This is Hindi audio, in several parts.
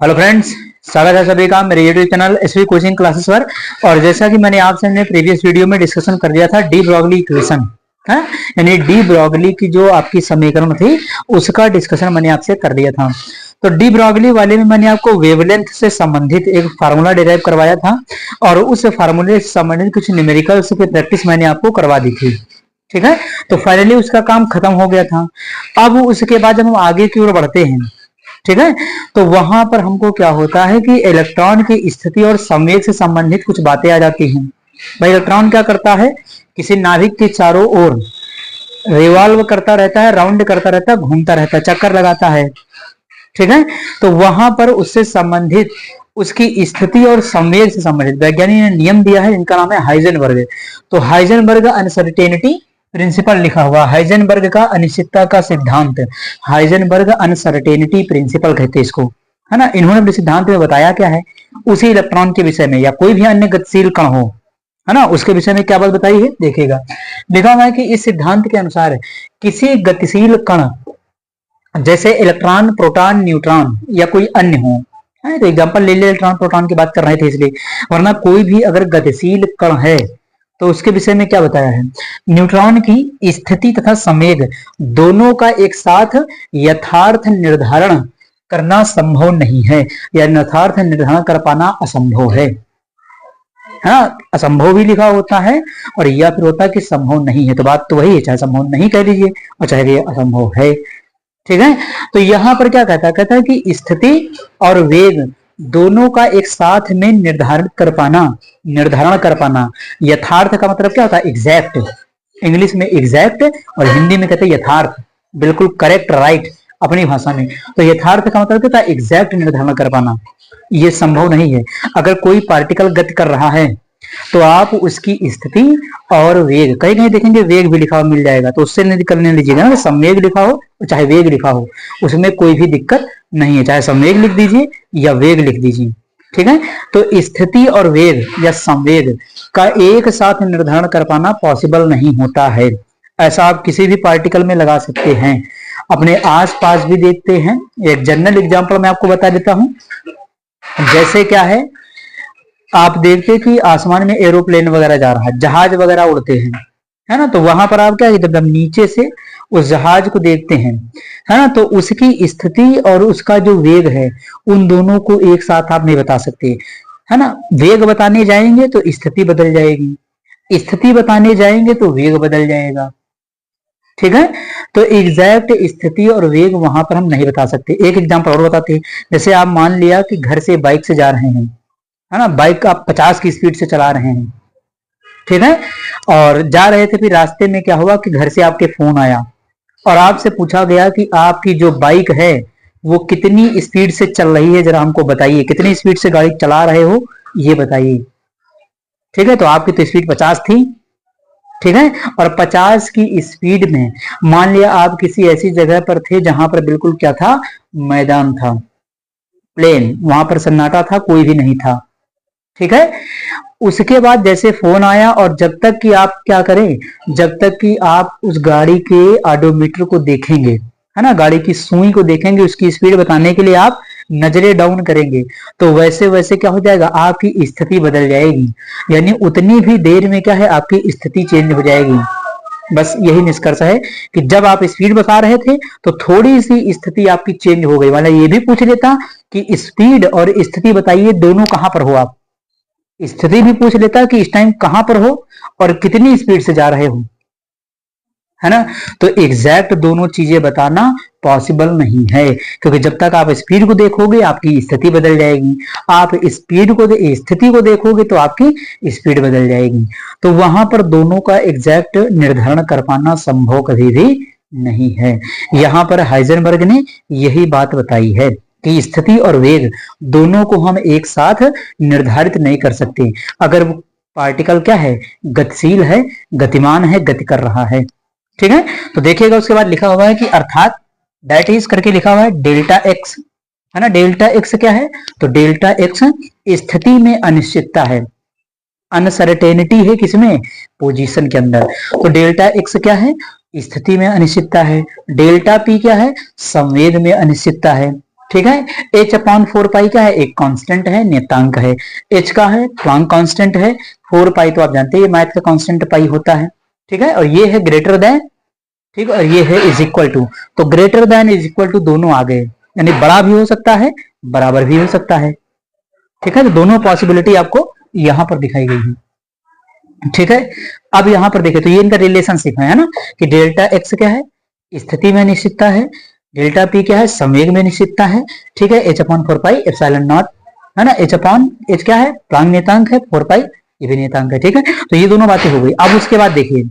हेलो फ्रेंड्स, स्वागत है सभी का मेरे YouTube channel SV coaching classes पर। और जैसा कि मैंने आपसे अपने प्रीवियस वीडियो में डिस्कशन कर दिया था डी ब्रॉगली इक्वेशन है, यानी डी ब्रॉगली की जो आपकी समीकरण थी उसका डिस्कशन मैंने आपसे कर दिया था। तो डी ब्रॉगली वाले में मैंने आपको वेवलेंथ से संबंधित एक फार्मूला डिराइव करवाया था और उस फार्मूले से संबंधित कुछ न्यूमेरिकल्स की प्रैक्टिस मैंने आपको करवा दी थी। ठीक है, तो फाइनली उसका काम खत्म हो गया था। अब उसके बाद जब हम आगे की ओर बढ़ते हैं, ठीक है, तो वहां पर हमको क्या होता है कि इलेक्ट्रॉन की स्थिति और संवेग से संबंधित कुछ बातें आ जाती हैं। भाई इलेक्ट्रॉन क्या करता है, किसी नाभिक के चारों ओर रिवॉल्व करता रहता है, राउंड करता रहता है, घूमता रहता है, चक्कर लगाता है। ठीक है, तो वहां पर उससे संबंधित उसकी स्थिति और संवेग से संबंधित वैज्ञानिक ने नियम दिया है, इनका नाम है हाइजेनबर्ग। तो हाइजेनबर्ग अनसर्टेनिटी प्रिंसिपल लिखा हुआ, हाइजेनबर्ग का अनिश्चितता का सिद्धांत, हाइजेनबर्ग अनसर्टेनिटी प्रिंसिपल कहते हैं इसको, है ना। इन्होंने अपने सिद्धांत में बताया क्या है, उसी इलेक्ट्रॉन के विषय में या कोई भी अन्य गतिशील कण हो, है ना, उसके विषय में क्या बात बताई है देखिएगा। लिखा हुआ है कि इस सिद्धांत के अनुसार किसी गतिशील कण जैसे इलेक्ट्रॉन, प्रोटॉन, न्यूट्रॉन या कोई अन्य हो, है तो एग्जांपल ले ले, इलेक्ट्रॉन प्रोटॉन की बात कर रहे थे इसलिए, वरना कोई भी अगर गतिशील कण है तो उसके विषय में क्या बताया है, न्यूट्रॉन की स्थिति तथा संवेग दोनों का एक साथ यथार्थ निर्धारण करना संभव नहीं है, या यथार्थ निर्धारण कर पाना असंभव है। हाँ, असंभव भी लिखा होता है और या फिर होता है कि संभव नहीं है, तो बात तो वही है, चाहे संभव नहीं कह लीजिए और चाहे ये असंभव है। ठीक है, तो यहां पर क्या कहता है, कहता है कि स्थिति और वेग दोनों का एक साथ में निर्धारण कर पाना। यथार्थ का मतलब क्या होता है, एग्जैक्ट, इंग्लिश में एग्जैक्ट और हिंदी में कहते हैं यथार्थ, बिल्कुल करेक्ट, राइट अपनी भाषा में। तो यथार्थ का मतलब क्या होता है, एग्जैक्ट निर्धारण कर पाना, ये संभव नहीं है। अगर कोई पार्टिकल गति कर रहा है तो आप उसकी स्थिति और वेग, कहीं कहीं देखेंगे वेग भी लिखा हुआ मिल जाएगा, तो उससे नहीं करने लीजिएगा ना, संवेग लिखा हो चाहे वेग लिखा हो, उसमें कोई भी दिक्कत नहीं है, चाहे संवेग लिख दीजिए या वेग लिख दीजिए। ठीक है, तो स्थिति और वेग या संवेग का एक साथ निर्धारण कर पाना पॉसिबल नहीं होता है। ऐसा आप किसी भी पार्टिकल में लगा सकते हैं, अपने आसपास भी देखते हैं। एक जनरल एग्जांपल मैं आपको बता देता हूं, जैसे क्या है, आप देखते कि आसमान में एरोप्लेन वगैरह जा रहा है, जहाज वगैरह उड़ते हैं, है ना, तो वहां पर आप क्या जब नीचे से उस जहाज को देखते हैं, है ना, तो उसकी स्थिति और उसका जो वेग है उन दोनों को एक साथ आप नहीं बता सकते, है ना। वेग बताने जाएंगे तो स्थिति बदल जाएगी, स्थिति बताने जाएंगे तो वेग बदल जाएगा। ठीक है, तो एग्जैक्ट स्थिति और वेग वहां पर हम नहीं बता सकते। एक एग्जांपल और बताते हैं, जैसे आप मान लिया कि घर से बाइक से जा रहे हैं, है ना, बाइक आप 50 की स्पीड से चला रहे हैं, ठीक है, और जा रहे थे, फिर रास्ते में क्या हुआ कि घर से आपके फोन आया और आपसे पूछा गया कि आपकी जो बाइक है वो कितनी स्पीड से चल रही है, जरा हमको बताइए, कितनी स्पीड से गाड़ी चला रहे हो ये बताइए। ठीक है, तो आपकी तो स्पीड 50 थी, ठीक है, और 50 की स्पीड में मान लिया आप किसी ऐसी जगह पर थे जहां पर बिल्कुल क्या था, मैदान था, प्लेन, वहां पर सन्नाटा था, कोई भी नहीं था। ठीक है, उसके बाद जैसे फोन आया और जब तक कि आप क्या करें, जब तक कि आप उस गाड़ी के ऑडोमीटर को देखेंगे, है ना, गाड़ी की सुई को देखेंगे, उसकी स्पीड बताने के लिए आप नजरें डाउन करेंगे, तो वैसे वैसे क्या हो जाएगा, आपकी स्थिति बदल जाएगी, यानी उतनी भी देर में क्या है, आपकी स्थिति चेंज हो जाएगी। बस यही निष्कर्ष है कि जब आप स्पीड बता रहे थे तो थोड़ी सी स्थिति आपकी चेंज हो गई, मतलब ये भी पूछ लेता कि स्पीड और स्थिति बताइए दोनों कहां पर हो, आप स्थिति भी पूछ लेता कि इस टाइम कहां पर हो और कितनी स्पीड से जा रहे हो, है ना। तो एग्जैक्ट दोनों चीजें बताना पॉसिबल नहीं है, क्योंकि जब तक आप स्पीड को देखोगे आपकी स्थिति बदल जाएगी, आप स्पीड को स्थिति को देखोगे तो आपकी स्पीड बदल जाएगी, तो वहां पर दोनों का एग्जैक्ट निर्धारण कर पाना संभव कभी भी नहीं है। यहां पर हाइजेनबर्ग ने यही बात बताई है कि स्थिति और वेग दोनों को हम एक साथ निर्धारित नहीं कर सकते। अगर वो पार्टिकल क्या है, गतिशील है, गतिमान है, गति कर रहा है। ठीक है, तो देखिएगा उसके बाद लिखा हुआ है कि अर्थात दैट इज करके लिखा हुआ है डेल्टा एक्स, है ना। डेल्टा एक्स क्या है, तो डेल्टा एक्स स्थिति में अनिश्चितता है, अनसर्टेनिटी है किसमें, पोजीशन के अंदर। तो डेल्टा एक्स क्या है, स्थिति में अनिश्चितता है। डेल्टा पी क्या है, संवेग में अनिश्चितता है। ठीक है। h अपॉन 4 पाई क्या है, एक कांस्टेंट है, नियतांक है। h का है प्लैंक कांस्टेंट है, 4 पाई तो आप जानते हैं मैथ का कांस्टेंट पाई होता है। ठीक है, और ये है ग्रेटर देन, ठीक, और ये है इज इक्वल टू। तो greater than is equal to दोनों आ गए, यानी बड़ा भी हो सकता है बराबर भी हो सकता है। ठीक है, तो दोनों पॉसिबिलिटी आपको यहां पर दिखाई गई है। ठीक है, अब यहां पर देखें तो ये इनका रिलेशनशिप है ना, कि डेल्टा एक्स क्या है, स्थिति में निश्चितता है, डेल्टा पी क्या है, संवेग में निश्चितता है। ठीक है, H upon 4 pi epsilon not, है ना, एच अपॉन एच क्या है, प्लैंक नियतांक है, 4 पाई ये भी नियतांक है। ठीक है, तो ये दोनों बातें हो गई। अब उसके बाद देखिए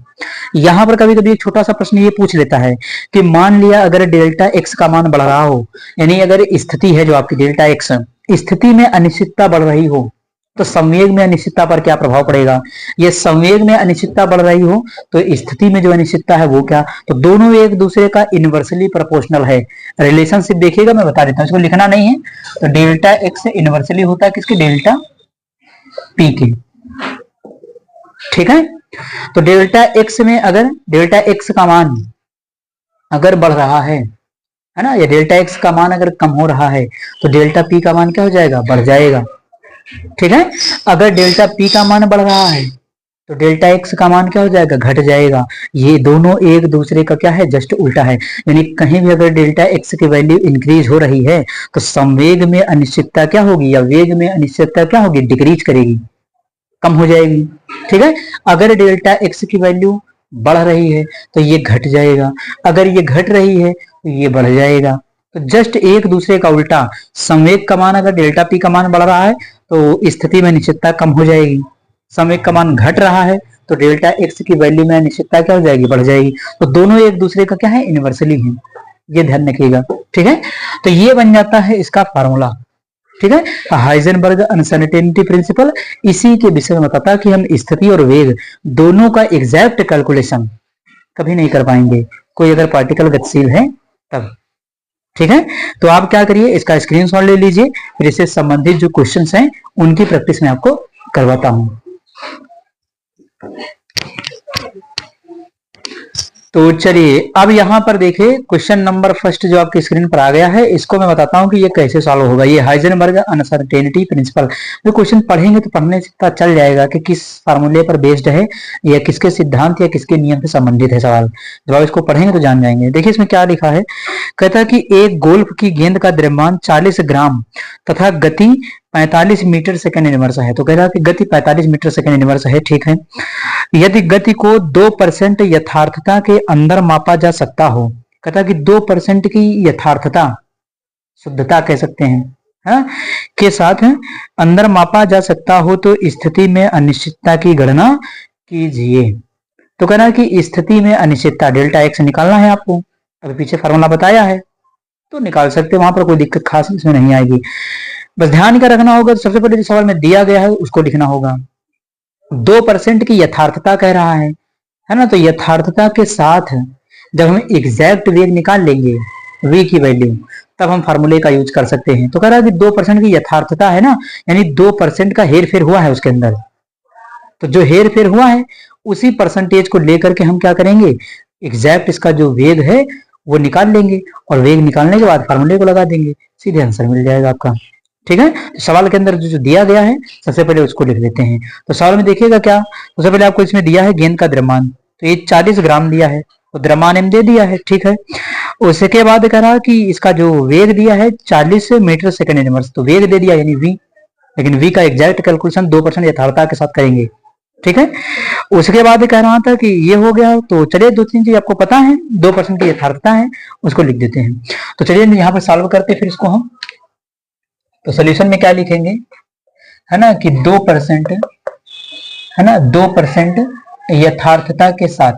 यहां पर कभी कभी एक छोटा सा प्रश्न ये पूछ लेता है कि मान लिया अगर डेल्टा एक्स का मान बढ़ रहा हो, यानी अगर स्थिति है जो आपकी डेल्टा एक्स, स्थिति में अनिश्चितता बढ़ रही हो, तो संवेग में अनिश्चितता पर क्या प्रभाव पड़ेगा। ये संवेग में अनिश्चितता बढ़ रही हो तो स्थिति में जो अनिश्चितता है वो क्या, तो दोनों एक दूसरे का इनवर्सली प्रोपोर्शनल है। रिलेशनशिप देखिएगा, मैं बता देता हूँ, इसको लिखना नहीं है। तो डेल्टा एक्स इनवर्सली होता है किसके, डेल्टा पी के। ठीक है, तो डेल्टा एक्स में अगर डेल्टा एक्स का मान अगर बढ़ रहा है ना, या डेल्टा एक्स का मान अगर कम हो रहा है तो डेल्टा पी का मान क्या हो जाएगा, बढ़ जाएगा। ठीक है, अगर डेल्टा पी का मान बढ़ रहा है तो डेल्टा एक्स का मान क्या हो जाएगा, घट जाएगा। ये दोनों एक दूसरे का क्या है, जस्ट उल्टा है। यानी कहीं भी अगर डेल्टा एक्स की वैल्यू इंक्रीज हो रही है तो संवेग में अनिश्चितता क्या होगी, या वेग में अनिश्चितता क्या होगी, डिक्रीज करेगी, कम हो जाएगी। ठीक है, अगर डेल्टा एक्स की वैल्यू बढ़ रही है तो ये घट जाएगा, अगर ये घट रही है तो ये बढ़ जाएगा। तो जस्ट एक दूसरे का उल्टा, संवेग का मान अगर डेल्टा पी का मान बढ़ रहा है तो स्थिति में निश्चितता कम हो जाएगी, संवेग का मान घट रहा है तो डेल्टा एक्स की वैल्यू में निश्चितता क्या हो जाएगी, बढ़ जाएगी। तो दोनों एक दूसरे का क्या है, इनवर्सली है, ये ध्यान रखिएगा। ठीक है, तो ये बन जाता है इसका फार्मूला। ठीक है, हाइजेनबर्ग अनसर्टेनिटी प्रिंसिपल इसी के विषय में बताता कि हम स्थिति और वेग दोनों का एग्जैक्ट कैलकुलेशन कभी नहीं कर पाएंगे, कोई अगर पार्टिकल गतिशील है तब। ठीक है, तो आप क्या करिए, इसका स्क्रीनशॉट ले लीजिए, फिर इससे संबंधित जो क्वेश्चंस हैं उनकी प्रैक्टिस मैं आपको करवाता हूं। तो चलिए अब यहां पर देखिए क्वेश्चन नंबर फर्स्ट जो आपकी स्क्रीन पर आ गया है, इसको मैं बताता हूं कि ये कैसे सॉल्व होगा। ये हाइजेनबर्ग अनसर्टेनिटी प्रिंसिपल, जो क्वेश्चन पढ़ेंगे तो पढ़ने से पता चल जाएगा कि किस फार्मूले पर बेस्ड है, या किसके सिद्धांत या किसके नियम से संबंधित है सवाल। जब आप इसको पढ़ेंगे तो जान जाएंगे। देखिए इसमें क्या लिखा है, कहता है कि एक गोल्फ की गेंद का द्रव्यमान 40 ग्राम तथा गति 45 मीटर सेकंड इनवर्स है। तो कह रहा है कि गति 45 मीटर सेकंड इनवर्स है। ठीक है, यदि गति को 2% यथार्थता के अंदर मापा जा सकता हो, कहता कि 2% की यथार्थता, शुद्धता कह सकते हैं, है के साथ अंदर मापा जा सकता हो तो स्थिति में अनिश्चितता की गणना कीजिए। तो कह रहा है कि स्थिति में अनिश्चितता डेल्टा एक्स निकालना है आपको, अभी पीछे फार्मूला बताया है तो निकाल सकते हैं, वहां पर कोई दिक्कत खास इसमें नहीं आएगी। बस ध्यान क्या रखना होगा, तो सबसे पहले जो सवाल में दिया गया है उसको लिखना होगा। 2% की यथार्थता कह रहा है ना, तो यथार्थता के साथ जब हम एग्जैक्ट वेग निकाल लेंगे v की वैल्यू, तब हम फार्मूले का यूज कर सकते हैं। तो कह रहा है कि 2% की यथार्थता है ना, यानी 2% का हेर फेर हुआ है उसके अंदर, तो जो हेर फेर हुआ है उसी परसेंटेज को लेकर के हम क्या करेंगे, एग्जैक्ट इसका जो वेग है वो निकाल लेंगे, और वेग निकालने के बाद फार्मूले को लगा देंगे, सीधे आंसर मिल जाएगा आपका। ठीक है, तो सवाल के अंदर जो दिया गया है सबसे पहले उसको लिख लेते हैं। तो सवाल में देखिएगा क्या, सबसे पहले आपको इसमें दिया है गेंद का द्रव्यमान, तो ये 40 ग्राम दिया है, तो द्रव्यमान एम दे दिया है। ठीक है, उसके बाद कह रहा कि इसका जो वेग दिया है 40 मीटर सेकंड इनवर्स, तो वेग दे दिया यानी v, लेकिन v का एग्जैक्ट कैलकुलेशन 2% यथार्थता के साथ करेंगे। ठीक है, उसके बाद कह रहा था कि ये हो गया, तो चलिए 2-3 चीज आपको पता है, 2% की यथार्थता है उसको लिख देते हैं। तो चलिए यहाँ पर सॉल्व करते फिर इसको हम। तो सोल्यूशन में क्या लिखेंगे, है ना, कि 2%, है ना, 2% यथार्थता के साथ,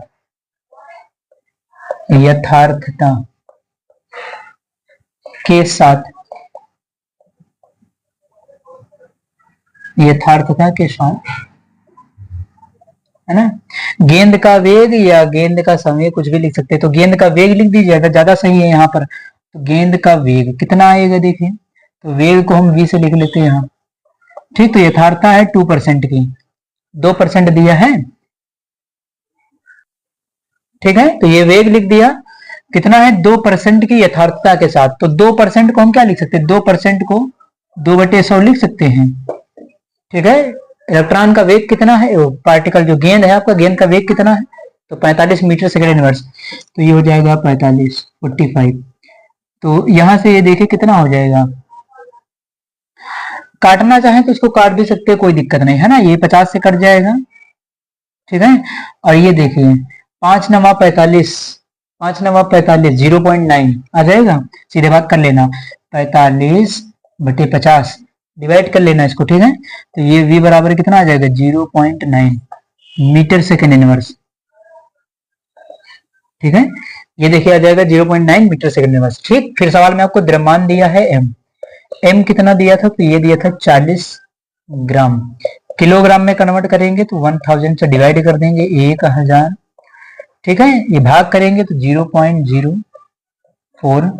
यथार्थता के साथ, यथार्थता के साथ, है ना, गेंद का वेग या गेंद का समय कुछ भी लिख सकते हैं, तो गेंद का वेग लिख दीजिएगा, ज्यादा सही है यहाँ पर। तो गेंद का वेग कितना आएगा देखिए, तो वेग को हम v से लिख लेते हैं यहाँ। ठीक, तो यथार्थता है 2% की, 2% दिया है। ठीक है, तो ये वेग लिख दिया, कितना है 2% की यथार्थता के साथ। तो 2% को हम क्या लिख सकते हैं, 2% को 2/100 लिख सकते हैं। ठीक है, इलेक्ट्रॉन का वेग कितना है, पार्टिकल जो गेंद है आपका, गेंद का वेग कितना है, तो 45 मीटर सेकेंड इनवर्स। तो ये हो जाएगा 45 तो यहां से ये देखिए कितना हो जाएगा, काटना चाहे तो इसको काट भी सकते हैं, कोई दिक्कत नहीं है ना, ये 50 से कट जाएगा। ठीक है, और ये देखिए 5 नवा 45, 5 नवा 45 0.9 आ जाएगा, सीधे भाग कर लेना, 45/50 डिवाइड कर लेना इसको। ठीक है, तो ये v बराबर कितना आ जाएगा 0.9 मीटर सेकेंड इनवर्स। ठीक है, ये देखिए आ जाएगा 0.9 मीटर सेकेंड इनवर्स। ठीक, फिर सवाल में आपको द्रव्यमान दिया है m कितना दिया था, तो ये दिया था 40 ग्राम। किलोग्राम में कन्वर्ट करेंगे तो 1000 से डिवाइड कर देंगे 1000। ठीक है, ये भाग करेंगे तो 0.04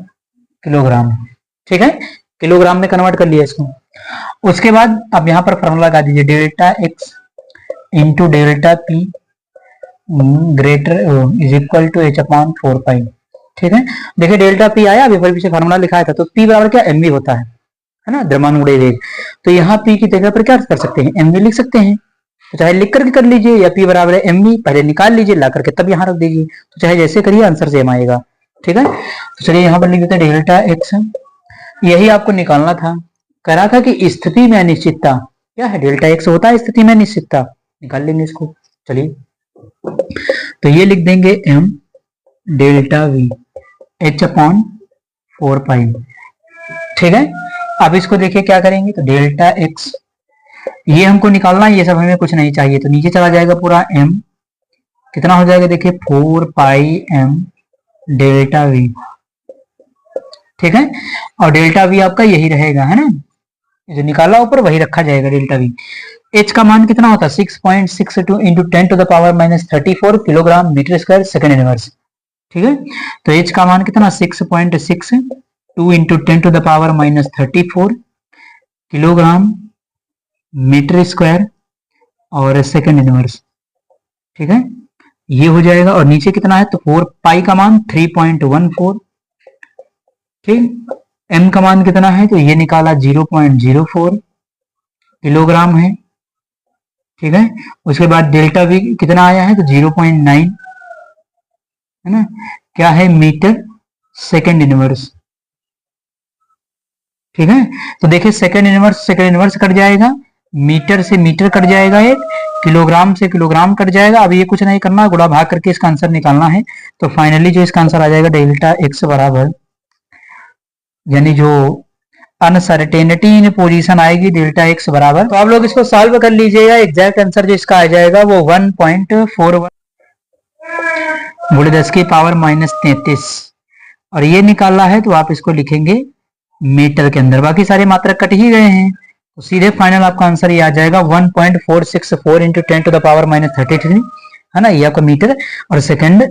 किलोग्राम। ठीक है, किलोग्राम में कन्वर्ट कर लिया इसको। उसके बाद अब यहाँ पर फॉर्मूला लगा दीजिए, delta x into delta p greater is equal to h/4 pi. ठीक है, देखिए डेल्टा p आया, अभी पीछे फॉर्मूला लिखाया था, तो p बराबर क्या mv होता है ना, द्रव्यमान गुणे वेग। तो यहाँ p की जगह पर क्या कर सकते हैं, mv लिख सकते हैं। तो चाहे लिख करके कर लीजिए, या p बराबर है mv, पहले निकाल लीजिए ला करके तब यहाँ रख दीजिए, तो चाहे जैसे करिए आंसर सेम आएगा। ठीक है, तो चलिए यहाँ पर लिख देते हैं डेल्टा x, यही आपको निकालना था। कह रहा था कि स्थिति में अनिश्चितता क्या है, डेल्टा x होता है स्थिति में अनिश्चितता, निकाल लेंगे इसको। चलिए, तो ये लिख देंगे m delta v h/4 pi. ठीक है, अब इसको देखिए क्या करेंगे, तो डेल्टा x ये हमको निकालना है, ये सब हमें कुछ नहीं चाहिए, तो नीचे चला जाएगा पूरा m, कितना हो जाएगा देखिए 4 पाई m डेल्टा v। ठीक है, और डेल्टा v आपका यही रहेगा, है ना, जो निकाला ऊपर वही रखा जाएगा डेल्टा v। h का मान कितना होता है 6.62 into 10⁻34 kilogram metre square second inverse. ठीक है, तो h का मान कितना 6.62 इंटू 10⁻34 किलोग्राम मीटर स्क्वायर और सेकेंड इनवर्स। ठीक है, ये हो जाएगा, और नीचे कितना है तो 4 पाई का मान 3.14। ठीक, m का मान कितना है, तो ये निकाला 0.04 किलोग्राम है। ठीक है, उसके बाद डेल्टा v कितना आया है, तो 0.9 है ना, क्या है मीटर सेकेंड इनवर्स। ठीक है, तो देखिए सेकेंड इनवर्स कट जाएगा, मीटर से मीटर कट जाएगा, एक किलोग्राम से किलोग्राम कट जाएगा। अब ये कुछ नहीं करना, गुणा भाग करके इसका आंसर निकालना है। तो फाइनली जो इसका आंसर आ जाएगा डेल्टा x बराबर, यानी जो अनसर्टेनिटी इन पोजीशन आएगी डेल्टा x बराबर, तो आप लोग इसको सॉल्व कर लीजिएगा। एग्जैक्ट आंसर जो इसका आ जाएगा वो 1.41 10 की पावर -33, और ये निकालना है तो आप इसको लिखेंगे मीटर के अंदर, बाकी सारे मात्रक कट ही गए हैं, तो सीधे फाइनल आपका आंसर ये आ जाएगा 1.464 इंटू 10⁻33, है ना, ये आपका मीटर। और सेकंड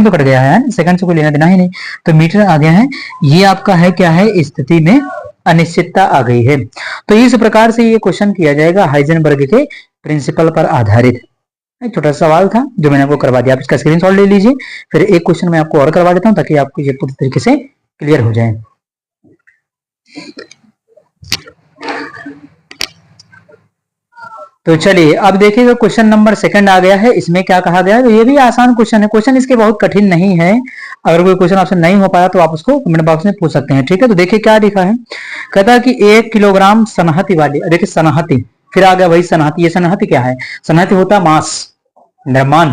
तो कट गया है, सेकंड से कोई लेना देना ही नहीं, तो मीटर आ गया है। ये आपका है क्या है, स्थिति में अनिश्चितता आ गई है। तो इस प्रकार से ये क्वेश्चन किया जाएगा हाइजेनबर्ग के प्रिंसिपल पर आधारित। एक छोटा सवाल था जो मैंने आपको करवा दिया, आप इसका स्क्रीनशॉट ले लीजिए। फिर एक क्वेश्चन मैं आपको और करवा देता हूं ताकि आपको ये पूरी तरीके से क्लियर हो जाए। तो चलिए अब देखिएगा क्वेश्चन नंबर सेकंड आ गया है। इसमें क्या कहा गया है, तो ये भी आसान क्वेश्चन है, क्वेश्चन इसके बहुत कठिन नहीं है। अगर कोई क्वेश्चन आपसे नहीं हो पाया तो आप उसको कमेंट बॉक्स में पूछ सकते हैं। ठीक है, तो देखिए क्या लिखा है, कहता है कि 1 किलोग्राम सनहती वाली, देखिए सनहती, फिर आ गया वही सनहती। ये सनहती क्या है, सनहती होता है मास, द्रव्यमान,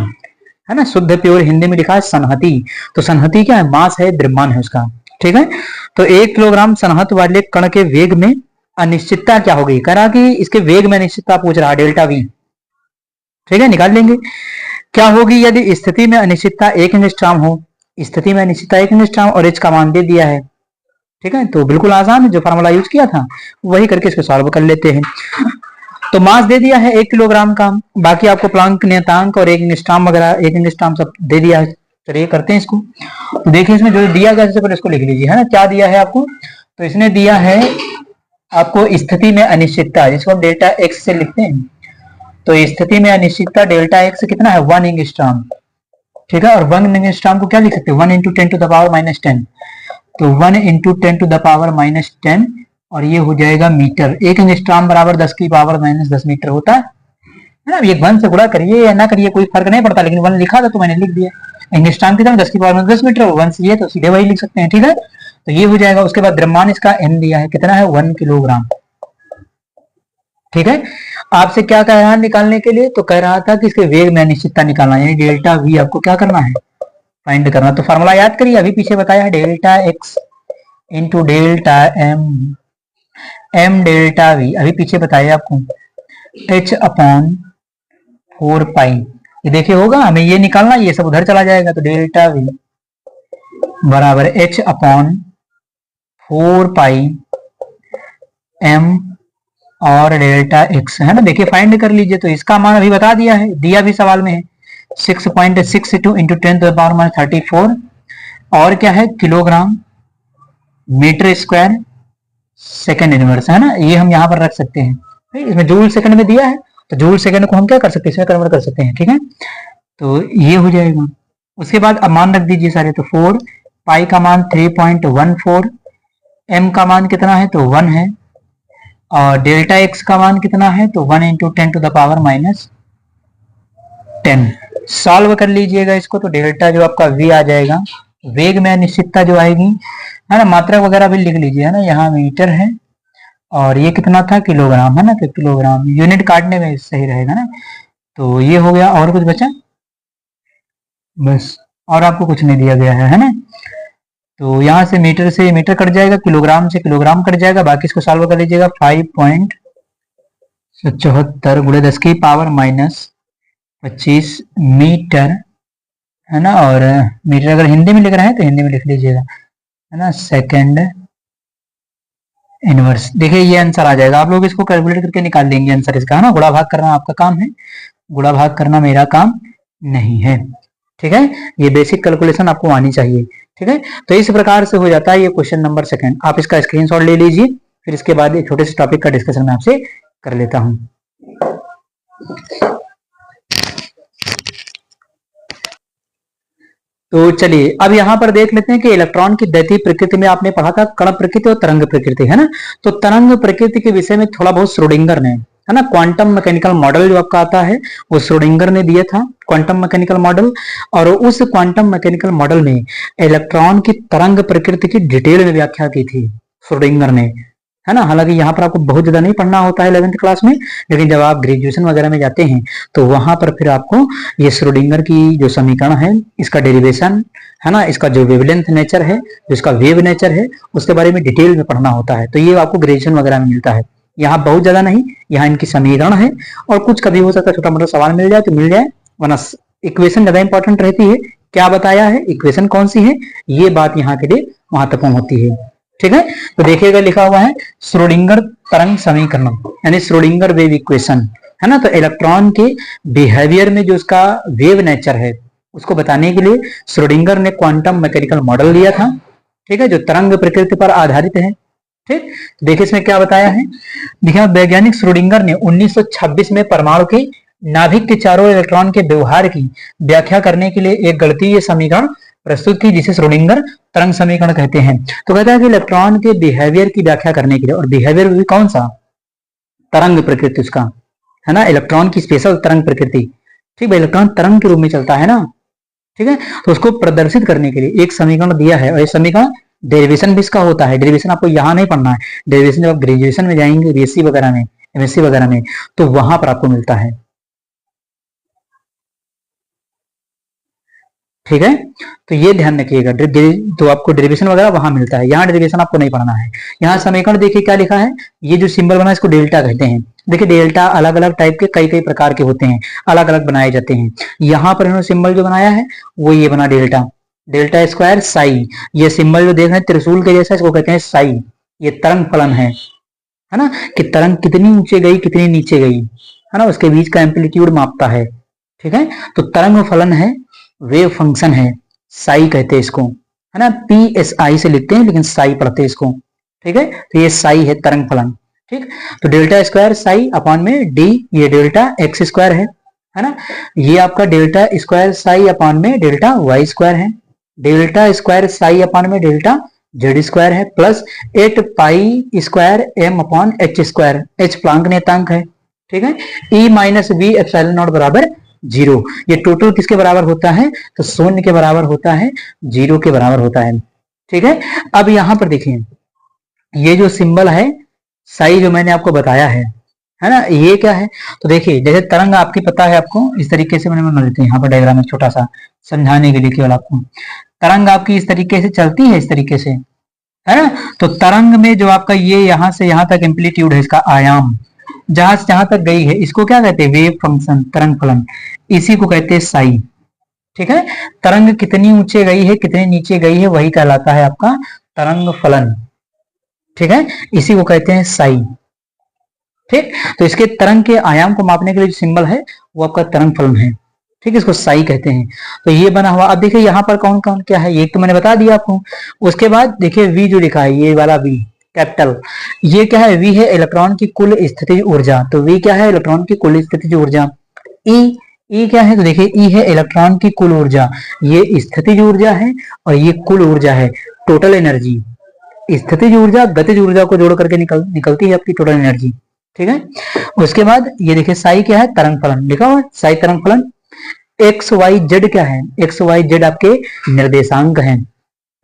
है ना, शुद्ध प्योर हिंदी में लिखा है सनहती। तो सनहती क्या है, मास है, द्रव्यमान है उसका। ठीक है, तो 1 किलोग्राम सनहत वाले कण के वेग में अनिश्चितता क्या होगी, कह रहा कि इसके वेग में अनिश्चितता पूछ रहा, डेल्टा v। ठीक है, निकाल लेंगे क्या होगी यदि स्थिति में अनिश्चितता 1 एंगस्ट्रॉम हो, स्थिति में अनिश्चितता 1 एंगस्ट्रॉम और h का मान दे दिया है। ठीक है, तो बिल्कुल आसान है, जो फार्मूला यूज किया था वही करके इसको सॉल्व कर लेते हैं। तो मास दे दिया है 1 किलोग्राम का, बाकी आपको प्लांक नियतांक और 1 एंगस्ट्रॉम वगैरह 1 एंगस्ट्रॉम सब दे दिया है। चलिए करते हैं इसको। तो देखिए इसमें जो दिया गया सबसे पहले इसको लिख लीजिए, है ना, क्या दिया है आपको, तो इसने दिया है आपको स्थिति में अनिश्चितता, जिसको हम डेल्टा x से लिखते हैं। तो स्थिति में अनिश्चितता डेल्टा x कितना है 1 एंगस्ट्रॉम। ठीक है। और 1 एंगस्ट्रॉम को क्या लिख सकते हैं, 1 इंटू 10 टू द पावर -10, तो 1 इंटू 10 टू द पावर -10, और ये हो जाएगा मीटर। 1 एंगस्ट्रॉम बराबर 10 की पावर -10 मीटर होता है ना। ये 1 से गुणा करिए या ना करिए कोई फर्क नहीं पड़ता, लेकिन 1 लिखा था तो मैंने लिख दिया। एंगस्ट्रॉम की तरह 10 की पावर -10 मीटर, 1 से ये तो सीधे वही लिख सकते हैं, ठीक है। तो ये हो जाएगा। उसके बाद द्रव्यमान इसका m दिया है, कितना है 1 किलोग्राम, ठीक है। आपसे क्या कह रहा है निकालने के लिए, तो कह रहा था कि इसके वेग में अनिश्चितता निकालना, यानी डेल्टा v आपको क्या करना है, फाइंड करना। तो फॉर्मूला याद करिए, अभी पीछे बताया है, delta x into delta m delta v, अभी पीछे बताया आपको, h अपॉन 4 पाई। ये देखिए होगा, हमें ये निकालना, ये सब उधर चला जाएगा, तो डेल्टा v बराबर h अपॉन 4 पाई m और डेल्टा x, है ना। देखिए फाइंड कर लीजिए, तो इसका मान अभी बता दिया है, दिया भी सवाल में है, 6.62 इंटू 10 टू द पावर -34, और क्या है kilogram metre square second inverse, है ना। ये हम यहाँ पर रख सकते हैं, इसमें जूल सेकंड में दिया है, तो जूल सेकंड को हम क्या कर सकते हैं, इसमें कन्वर्ट कर सकते हैं, ठीक है। तो ये हो जाएगा। उसके बाद अब मान रख दीजिए सारे, तो 4 पाई का मान 3.14, m का मान कितना है, तो 1 है, और डेल्टा x का मान कितना है, तो 1 into 10 to the power -10। Solve कर लीजिएगा इसको, तो डेल्टा जो आपका v आ जाएगा, वेग में अनिश्चितता जो आएगी, है ना, मात्रा वगैरह भी लिख लीजिए, है ना। यहाँ मीटर है और ये कितना था, किलोग्राम, है ना, तो किलोग्राम, यूनिट काटने में सही रहेगा ना। तो ये हो गया, और कुछ बचा बस, और आपको कुछ नहीं दिया गया है ना। तो यहाँ से मीटर कट जाएगा, किलोग्राम से किलोग्राम कट जाएगा, बाकी इसको सॉल्व कर लीजिएगा। 5.74 गुणे 10 की पावर -25 मीटर, है ना। और मीटर अगर हिंदी में लिख रहे हैं तो हिंदी में लिख लीजिएगा, है ना, सेकंड इनवर्स। देखिए ये आंसर आ जाएगा, आप लोग इसको कैलकुलेट करके निकाल लेंगे आंसर इसका, है ना। गुणा भाग करना आपका काम है, गुणा भाग करना मेरा काम नहीं है, ठीक है। ये बेसिक कैलकुलेशन आपको आनी चाहिए, ठीक है। तो इस प्रकार से हो जाता है ये क्वेश्चन नंबर सेकंड। आप इसका स्क्रीनशॉट ले लीजिए, फिर इसके बाद एक छोटे से टॉपिक का डिस्कशन मैं आपसे कर लेता हूं। तो चलिए अब यहाँ पर देख लेते हैं कि इलेक्ट्रॉन की गति प्रकृति में आपने पढ़ा था कण प्रकृति और तरंग प्रकृति, है ना। तो तरंग प्रकृति के विषय में थोड़ा बहुत श्रोडिंगर ने, है ना, क्वांटम मैकेनिकल मॉडल जो आपका आता है वो श्रोडिंगर ने दिया था, क्वांटम मैकेनिकल मॉडल। और उस क्वांटम मैकेनिकल मॉडल में इलेक्ट्रॉन की तरंग प्रकृति की डिटेल में व्याख्या की थी श्रोडिंगर ने, है ना। हालांकि यहाँ पर आपको बहुत ज्यादा नहीं पढ़ना होता है 11th क्लास में, लेकिन जब आप ग्रेजुएशन वगैरह में जाते हैं तो वहां पर फिर आपको ये श्रोडिंगर की जो समीकरण है, इसका डेरिवेशन, है ना, इसका जो वेवलेंथ नेचर है, जो इसका वेव नेचर है, उसके बारे में डिटेल में पढ़ना होता है। तो ये आपको ग्रेजुएशन वगैरह में मिलता है, यहाँ बहुत ज्यादा नहीं, यहाँ इनकी समीकरण है, और कुछ कभी हो सकता है छोटा मोटा सवाल मिल जाए तो मिल जाए, वरना इक्वेशन ज्यादा इंपॉर्टेंट रहती है। क्या बताया है, इक्वेशन कौन सी है, ये बात यहाँ के लिए महत्वपूर्ण होती है, ठीक है। तो देखिएगा लिखा हुआ है श्रोडिंगर तरंग समीकरण, यानी श्रोडिंगर वेव इक्वेशन, है ना। तो इलेक्ट्रॉन के बिहेवियर में जो उसका वेव नेचर है उसको बताने के लिए श्रोडिंगर ने क्वांटम मैकेनिकल मॉडल लिया था, ठीक है, जो तरंग प्रकृति पर आधारित है, ठीक। देखिए इसमें क्या बताया है, देखिए वैज्ञानिक श्रोडिंगर ने 1926 में परमाणु के नाभिक के चारों इलेक्ट्रॉन के व्यवहार की व्याख्या करने के लिए एक गणितीय समीकरण प्रस्तुत की, जिसे श्रोडिंगर तरंग समीकरण कहते हैं। तो कहता है कि इलेक्ट्रॉन के बिहेवियर की व्याख्या करने के लिए, और बिहेवियर भी कौन सा, तरंग प्रकृति उसका, है ना, इलेक्ट्रॉन की स्पेशल तरंग प्रकृति, ठीक है, इलेक्ट्रॉन तरंग के रूप में चलता है ना, ठीक है। तो उसको प्रदर्शित करने के लिए एक समीकरण दिया है, और ये समीकरण डेरिवेशन भी इसका होता है। डेरिवेशन आपको यहाँ नहीं पढ़ना है, डेरिवेशन जब आप ग्रेजुएशन में जाएंगे, बीएससी वगैरह में, एमएससी वगैरह में, तो वहां पर आपको मिलता है, ठीक है। तो ये ध्यान रखिएगा, तो आपको डेरिवेशन वगैरह वहां मिलता है, यहाँ डेरिवेशन आपको नहीं पढ़ना है। यहाँ समीकरण देखिए क्या लिखा है, ये जो सिंबल बना है इसको डेल्टा कहते हैं। देखिए डेल्टा अलग अलग टाइप के कई कई प्रकार के होते हैं, अलग अलग बनाए जाते हैं। यहाँ पर इन्होंने सिंबल जो बनाया है वो ये बना डेल्टा, डेल्टा स्क्वायर साई। ये सिंबल जो देख रहे हैं त्रिशूल के जैसा, इसको कहते हैं साई। ये तरंग फलन है ना, कि तरंग कितनी ऊंचे गई कितनी नीचे गई, है ना, उसके बीच का एम्पलीट्यूड मापता है, ठीक है। तो तरंग फलन है, वेव फंक्शन है, साई कहते हैं इसको, है ना, PSI से लिखते हैं लेकिन साई पढ़ते हैं इसको, ठीक है। तो ये साई है तरंग फलन, ठीक। तो डेल्टा स्क्वायर साई अपॉन में डी, ये डेल्टा एक्स स्क्वायर है है ना। ये आपका डेल्टा स्क्वायर साई अपॉन में डेल्टा वाई स्क्वायर है, डेल्टा स्क्वायर साई अपॉन में डेल्टा जेड स्क्वायर है, plus 8 pi square m upon h square, h Planck नियतांक है, ठीक है। E minus V epsilon naught बराबर 0। ये टोटल किसके बराबर होता है, तो शून्य के बराबर होता है, 0 के बराबर होता है, ठीक है। अब यहां पर देखिए ये जो सिंबल है साई जो मैंने आपको बताया है ना, ये क्या है, तो देखिए जैसे तरंग आपकी पता है आपको, इस तरीके से मैंने बना देते हैं यहाँ पर डायग्राम में छोटा सा समझाने के लिए केवल आपको। तरंग आपकी इस तरीके से चलती है, इस तरीके से, है ना। तो तरंग में जो आपका ये यहां से यहां तक एम्पलीट्यूड है, इसका आयाम जहां से जहां तक गई है, इसको क्या कहते हैं, वेव फंक्शन, तरंग फलन, इसी को कहते हैं साई, ठीक है। तरंग कितनी ऊंचे गई है, कितनी नीचे गई है, वही कहलाता है आपका तरंग फलन, ठीक है, इसी को कहते हैं साई, ठीक। तो इसके तरंग के आयाम को मापने के लिए जो सिंबल है वो आपका तरंग फलन है, ठीक है, इसको साई कहते हैं। तो ये बना हुआ, अब देखिए यहाँ पर कौन कौन क्या है, ये तो मैंने बता दिया आपको। उसके बाद देखिए वी जो लिखा है, ये वाला वी कैपिटल, ये क्या है, वी है इलेक्ट्रॉन की कुल स्थितिज ऊर्जा, तो वी क्या है, इलेक्ट्रॉन की कुल स्थितिज ऊर्जा। ई क्या है, तो देखिए ई है इलेक्ट्रॉन की कुल ऊर्जा, ये स्थितिज ऊर्जा है और ये कुल ऊर्जा है, टोटल एनर्जी। स्थितिज ऊर्जा गतिज ऊर्जा को जोड़ करके निकलती है आपकी टोटल एनर्जी, ठीक है। उसके बाद ये देखिए साई क्या है, तरंग फलन लिखा हुआ है, साई तरंग फलन। एक्स वाई जेड क्या है, एक्स वाई जेड आपके निर्देशांक हैं,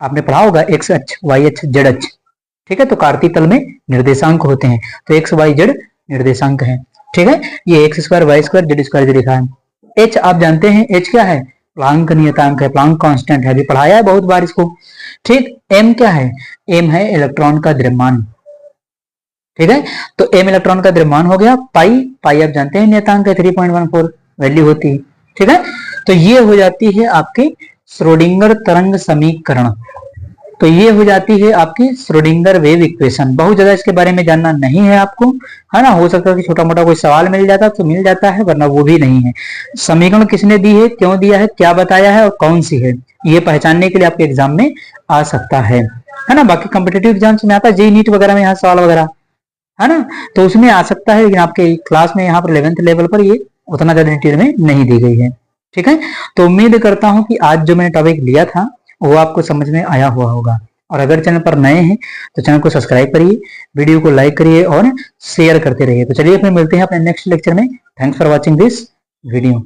आपने पढ़ा होगा एक्स अक्ष, वाई अक्ष, जेड अक्ष, ठीक है। तो कार्तीय तल में निर्देशांक होते हैं, तो एक्स वाई जेड निर्देशांक है, ठीक है। ये x square y square z square जो लिखा है। एच आप जानते हैं, एच क्या है, प्लांक नियतांक है, प्लांक कांस्टेंट है, अभी पढ़ाया है बहुत बार इसको, ठीक। एम क्या है, एम है इलेक्ट्रॉन का द्रव्यमान, ठीक है। तो एम इलेक्ट्रॉन का द्रव्यमान हो गया। पाई, पाई आप जानते हैं नियतांक है, 3.14 वैल्यू होती है, ठीक है। तो ये हो जाती है आपकी श्रोडिंगर तरंग समीकरण, तो ये हो जाती है आपकी श्रोडिंगर वेव इक्वेशन। बहुत ज्यादा इसके बारे में जानना नहीं है आपको, है ना, हो सकता है कि छोटा मोटा कोई सवाल मिल जाता तो मिल जाता है, वरना वो भी नहीं है। समीकरण किसने दी है, क्यों दिया है, क्या बताया है और कौन सी है, ये पहचानने के लिए आपके एग्जाम में आ सकता है ना। बाकी कॉम्पिटेटिव एग्जाम्स में आता है, जेईई नीट वगैरह में यहाँ सवाल वगैरह, है ना, तो उसमें आ सकता है, लेकिन आपके क्लास में यहाँ पर 11th लेवल पर ये उतना ज्यादा डिटेल में नहीं दी गई है, ठीक है। तो उम्मीद करता हूं कि आज जो मैंने टॉपिक लिया था वो आपको समझ में आया हुआ होगा, और अगर चैनल पर नए हैं तो चैनल को सब्सक्राइब करिए, वीडियो को लाइक करिए और शेयर करते रहिए। तो चलिए फिर मिलते हैं अपने नेक्स्ट लेक्चर में। Thanks for watching this video.